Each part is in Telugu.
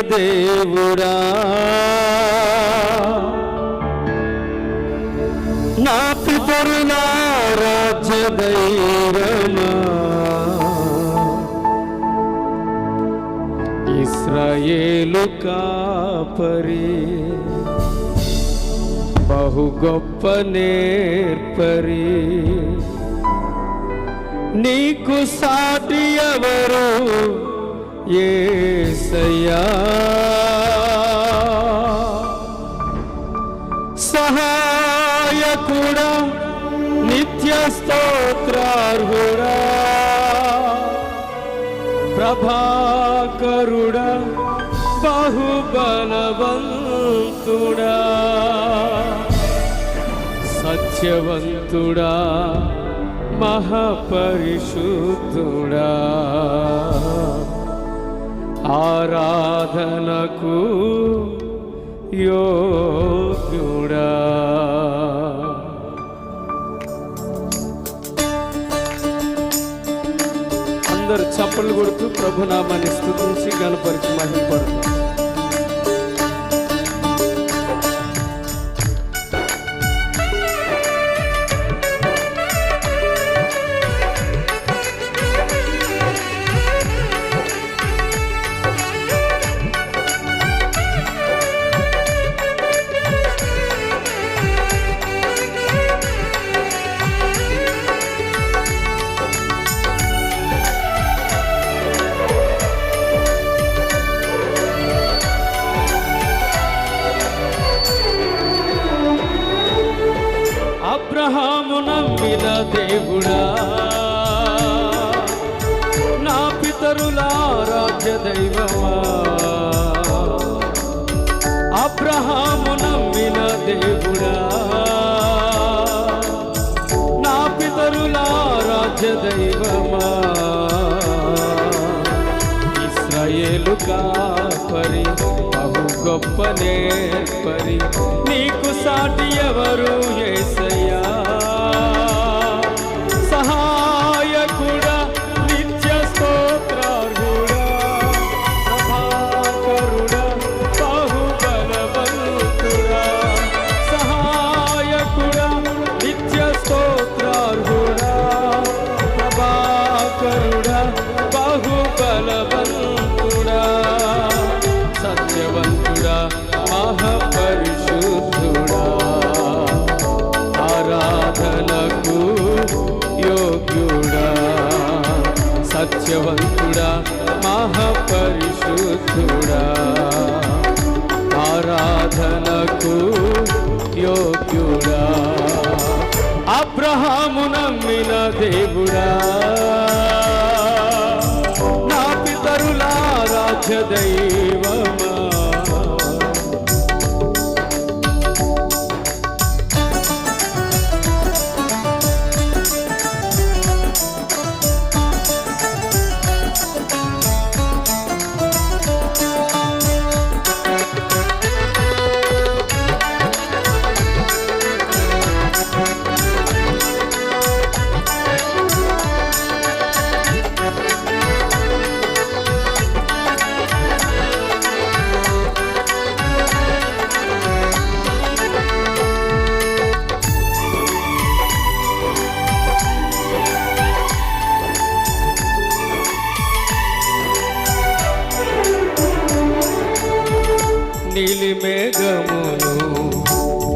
దేవుడా నా పితరుల రాజ్య దైవమా ఇశ్రాయేలు కాపరి బహు గొప్ప నేర్పరి నీకు సాటి ఎవరు యేసయ్యా సహాయకుడా నిత్య స్తోత్రార్హుడా ప్రభాకరుడా బహుబలవంతుడా సత్యవంతుడా మహాపరిశుద్ధుడా ఆరాధనకు యోగ్యుడా. అందరు చప్పట్లు కొడుతూ ప్రభునామాన్ని స్తుతించి గణపరిచి మహిమపడుతూ అబ్రహాము నమ్మిన దేవుడా నా పితరుల రాజ్య దైవమా అబ్రహాము నమ్మిన దేవుడా నా పితరుల రాజ్య దైవమా ఇశ్రాయేలు కాపరి బహు గొప్ప నేర్పరి నీకు సాటి ఎవరు యేసయ్యా సహాయకుడా నిత్య స్తోత్రార్హుడా ప్రభాకరుడా బహుబలవంతుడా సహాయకుడా నిత్య స్తోత్రార్హుడా ప్రభాకరుడా బహుబలవంతుడా సత్యవంతుడా మహాపరిశుద్ధుడా ఆరాధనకు యోగ్యుడా సత్యవంతుడా మహాపరిశుద్ధుడా ఆరాధనకు యోగ్యుడా అబ్రహాము నమ్మిన దేవుడా నా పితరుల రాజ్య దైవమా నీలి మేఘమును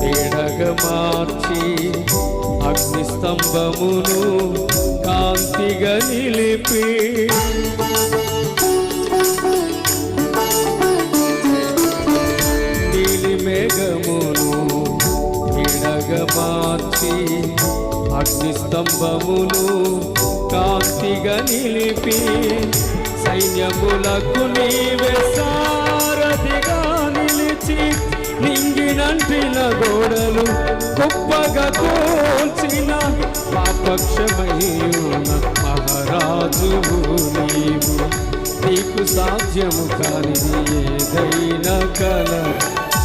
నీడగా మార్చి అగ్నిస్తంభమును కాంతిగా నిలిపి నీలి మేఘమును నీడగా మార్చి అగ్నిస్తంభమును కాంతిగా నిలిపి సైన్యములకు నీవే సారథిగా నింగినంటిన గోడలు గొప్పగా కోల్చిన పాపక్షమయ్యున్న మహారాజువు నీవు నీకు సాధ్యము కానిది ఏదైనా కల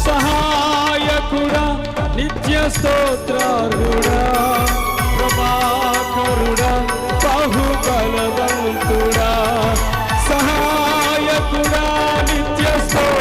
సహాయకుడా నిత్య స్తోత్రార్హుడా ప్రభాకరుడా బహుబలవంతుడా సహాయకుడా నిత్య స్తోత్ర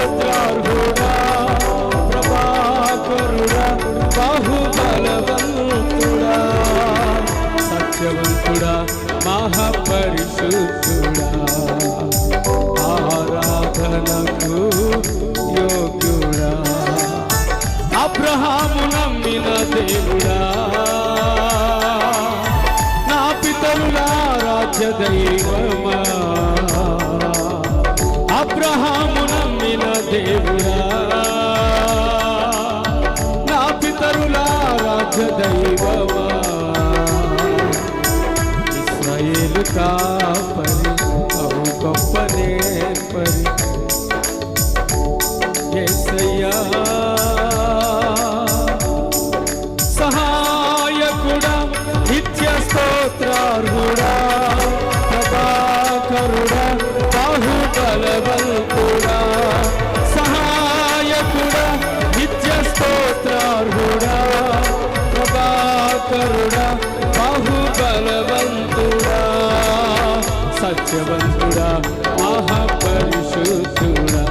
అబ్రహాము నమ్మిన దేవుడా, నా పితరుల రాజ్య దైవమా, ఇశ్రాయేలు కాపరి బహు గొప్ప నేర్పరి యేసయ్యా, సహాయకుడా నిత్య స్తోత్రార్హుడా, ప్రభాకరుడా బాహుబలవంతుడా, సహాయకుడా నిత్య స్తోత్రార్హుడా, ప్రభాకరుడా బాహుబలవంతుడా, సత్యవంతుడా మహాపరిశుద్ధుడా,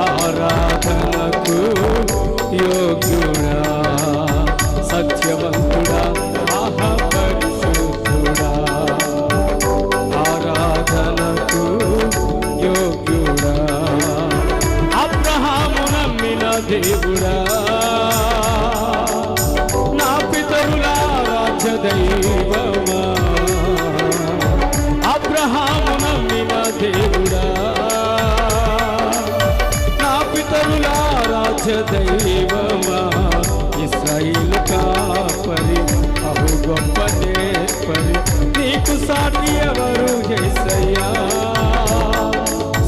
ఆరాధనకు యోగ్యుడా, సత్యవంతుడా మహాపరిశుద్ధుడా, ఆరాధనకు యోగ్యుడా, అబ్రహాము నమ్మిన దేవుడా, నా పితరుల రాజ్య దైవమా, అబ్రహాము నమ్మిన దేవుడా, నా పితరుల రాజ్య దైవమా, ఇశ్రాయేలు కాపరి బహు గొప్ప నేర్పరి నీకు సాటి ఎవరు యేసయ్యా,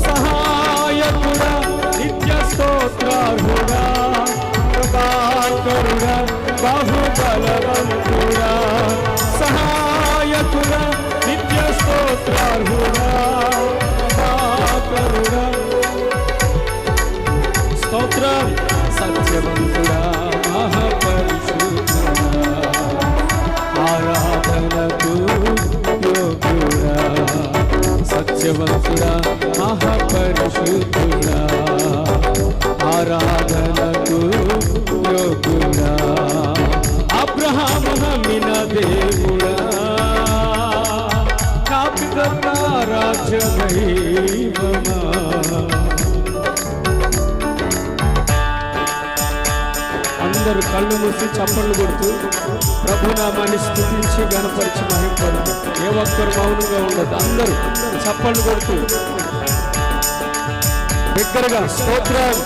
సహాయకుడా నిత్య స్తోత్రార్హుడా, ప్రభాకరుడా బాహుబలవంతుడా, సహాయకుడా నిత్య స్తోత్రార్హుడా, ప్రభాకరుడా స్తోత్రం, సత్యవంతుడా మహాపరిశుద్ధుడా, ఆరాధనకు యోగ్యుడా, సత్యవంతుడా మహాపరిశుద్ధుడా, ఆరాధనకు యోగ్యుడా, అబ్రహాము నమ్మిన దేవుడా, నా పితరుల రాజ్య దైవమా. అందరూ కళ్ళు మూసి చప్పట్లు కొడుతూ ప్రభునామాన్ని స్తుతించి గణపరిచి మహింపడు. ఏ ఒక్కరు మౌనంగా ఉండదు, అందరూ చప్పట్లు కొడుతూ బిగ్గరగా స్తోత్రం.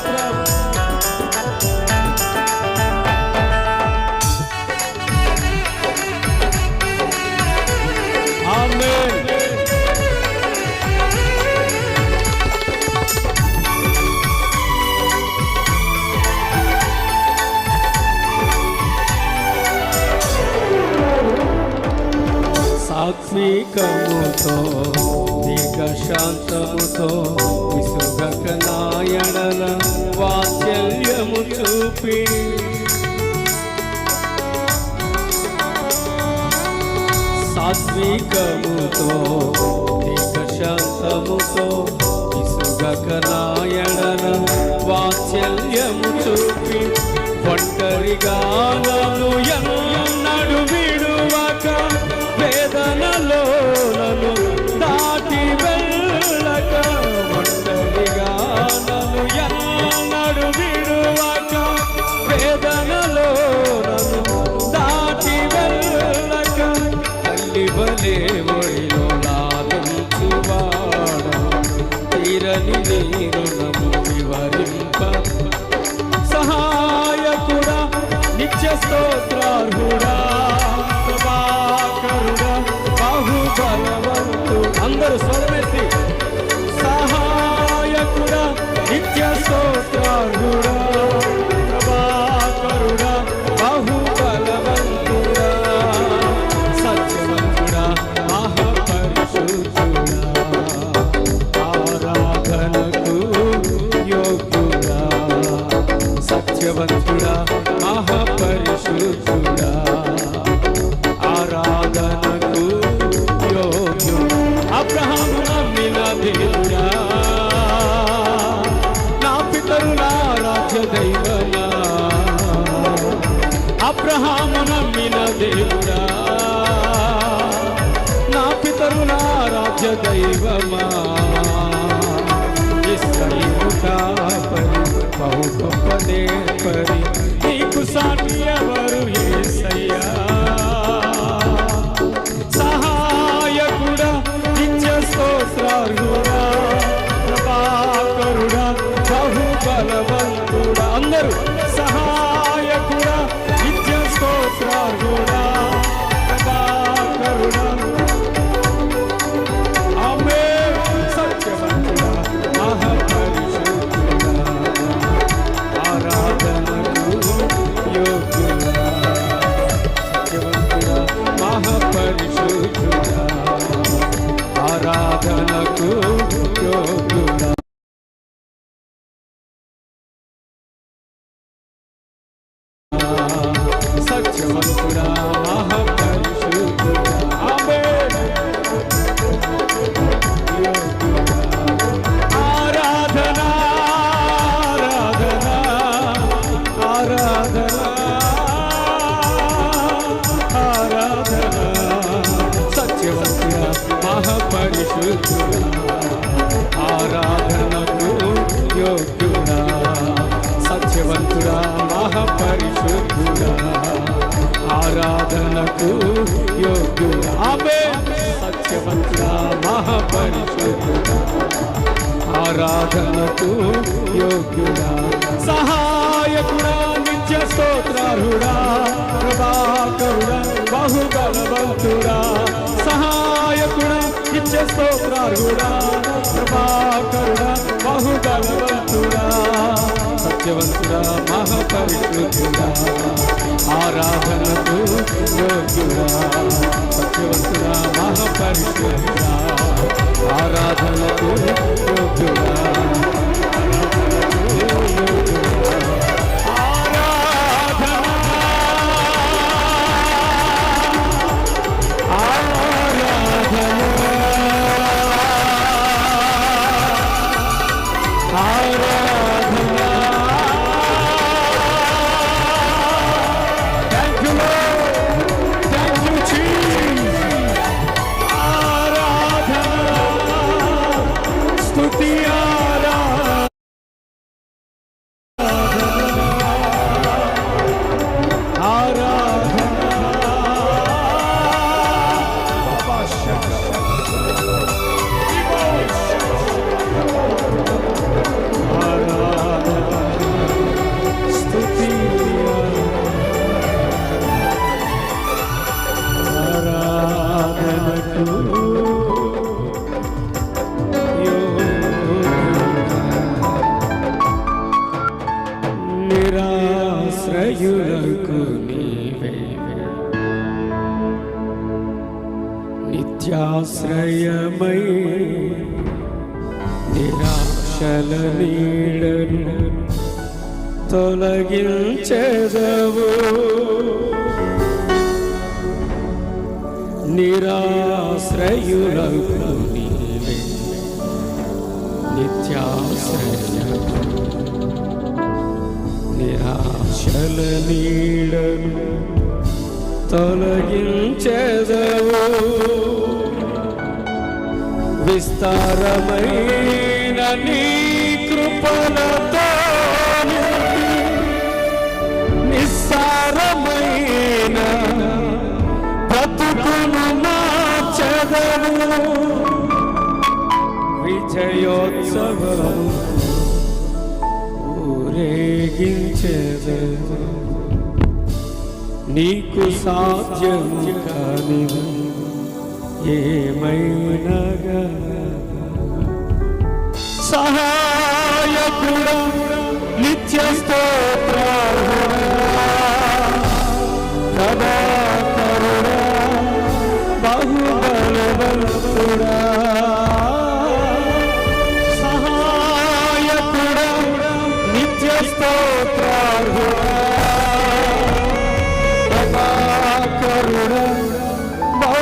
ఆమేన్. సాత్వికముతో దీర్ఘశాంతముతో విసుగక నాయనల వాత్సల్యము చూపి సాత్వికముతో దీర్ఘశాంతముతో విసుగక నాయనల వాత్సల్యము చూపి ఒంటరిగా నన్ను ఎన్నడు విడువక వేదనలో నన్ను దాటి వెళ్ళక, ఒంటరిగా నన్ను ఎన్నడు విడువక వేదనలో నన్ను దాటి వెళ్ళక, తల్లి వలే ఒడిలో లాలించువాడ తీరని నీ రుణము వివరింప, సహాయకుడా నిత్య స్తోత్రార్హుడా, ప్రభాకరుడా బాహుబలవంతు. అందరూ స్వరమెత్తి సహాయకుడా నిత్య స్తోత్రార్హుడా, ప్రభాకరుడా బాహుబలవంతుడా, సత్యవంతుడా మహాపరిశుద్ధుడా, ఆరాధనకు యోగ్యుడా, సత్యవంతుడా మహాపరిశుద్ధుడా, ఆరాధనకు యోగ్యుడా, అబ్రహాము నమ్మిన దేవుడా, నా పితరుల రాజ్య దైవమా, అబ్రహాము నమ్మిన దేవుడా, నా పితరుల రాజ్య దైవమా, ఇశ్రాయేలు కాపరి బహు గొప్ప నేర్పరి నీకు సాటి ఎవరు యేసయ్యా, సహాయకుడా నిత్య స్తోత్రార్హుడా, ప్రభా యోగ్యుడా, సత్యవంతుడా, మహాపరిశుద్ధుడా, ఆరాధనకు యోగ్యుడా. ఆమేన్. సత్యవంతుడా, మహాపరిశుద్ధుడా, ఆరాధనకు యోగ్యుడా, సహాయకుడా, నిత్య స్తోత్రార్హుడా, ప్రభాకరుడా, బహుబలవంతుడా, సహాయకుడా, నిత్య స్తోత్రార్హుడా, ప్రభాకరుడా, బహుబలవంతుడా, సత్యవంతుడా, మహాపరిశుద్ధుడా, ఆరాధనకు యోగ్యుడా, సత్యవంతుడా, మహాపరిశుద్ధుడా, ఆరాధనకు యోగ్యుడా, నిరాశ్రయులకు నీవే నిత్యాశ్రయమై, నిరాశల నీడను తొలగించెదవు, నిరాశ్రయులకు నీవే నిత్యాశ్రయమై, నిరాశల నీడను తొలగించెదవు, విస్తారమైన నీ కృపలతో నిస్సారమైన బ్రతుకును మార్చెదవు, విజయోత్సవం ఊరేగించెదవు, నీకు సాధ్యం కానిది ఏమైనా